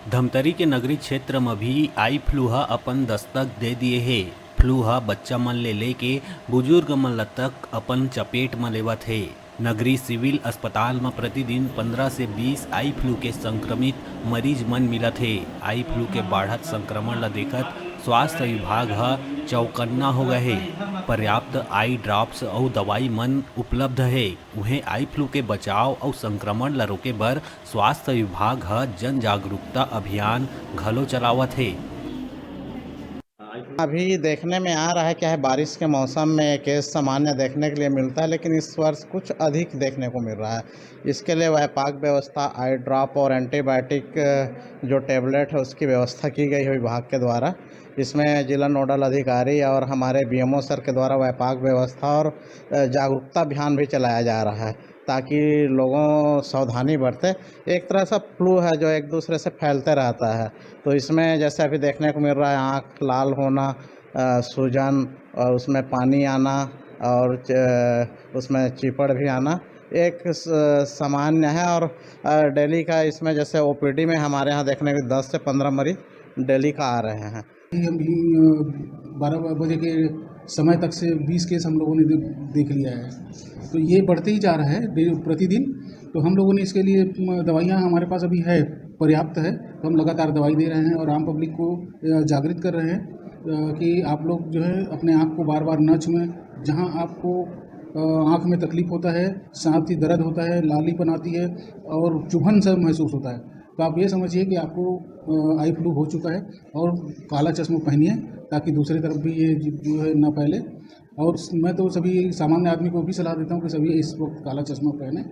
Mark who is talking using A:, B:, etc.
A: धमतरी के नगरी क्षेत्र में भी आई फ्लू ह अपन दस्तक दे दिए हे। फ्लू ह बच्चा मन ले लेके बुजुर्ग मन ल तक अपन चपेट में लेवत हे। नगरी सिविल अस्पताल में प्रतिदिन 15 से 20 आई फ्लू के संक्रमित मरीज मन मिलत हे। आई फ्लू के बाढ़त संक्रमण ल देखत स्वास्थ्य विभाग ह चौकन्ना हो गए हे। पर्याप्त आई ड्रॉप्स अउ दवाई मन उपलब्ध हे। उहें आई फ्लू के बचाव अउ संक्रमण ल रोके बर स्वास्थ्य विभाग ह जन जागरूकता अभियान घलो चलावत हे।
B: अभी देखने में आ रहा है क्या है, बारिश के मौसम में केस सामान्य देखने के लिए मिलता है, लेकिन इस वर्ष कुछ अधिक देखने को मिल रहा है। इसके लिए व्यापक व्यवस्था आई ड्रॉप और एंटीबायोटिक जो टेबलेट है उसकी व्यवस्था की गई है विभाग के द्वारा। इसमें जिला नोडल अधिकारी और हमारे बीएमओ सर के द्वारा व्यापक व्यवस्था और जागरूकता अभियान भी चलाया जा रहा है ताकि लोगों सावधानी बरतें। एक तरह से फ्लू है जो एक दूसरे से फैलते रहता है, तो इसमें जैसे अभी देखने को मिल रहा है आँख लाल होना, सूजन और उसमें पानी आना और उसमें चिपड़ भी आना एक सामान्य है। और डेली का इसमें जैसे ओपीडी में हमारे यहाँ देखने को 10 से 15 मरीज डेली का आ रहे हैं।
C: अभी 12 बजे के समय तक से 20 केस हम लोगों ने देख लिया है, तो ये बढ़ते ही जा रहा है प्रतिदिन। तो हम लोगों ने इसके लिए दवाइयाँ हमारे पास अभी है, पर्याप्त है, तो हम लगातार दवाई दे रहे हैं और आम पब्लिक को जागृत कर रहे हैं कि आप लोग जो है अपने आँख को बार बार न छुएं। जहाँ आपको आँख में तकलीफ़ होता है, साथ ही दर्द होता है, लालीपन आती है और चुभन सा महसूस होता है, तो आप ये समझिए कि आपको आई फ्लू हो चुका है और काला चश्मा पहनिए ताकि दूसरी तरफ भी ये जो है ना फैले। और मैं तो सभी सामान्य आदमी को भी सलाह देता हूँ कि सभी इस वक्त काला चश्मा पहने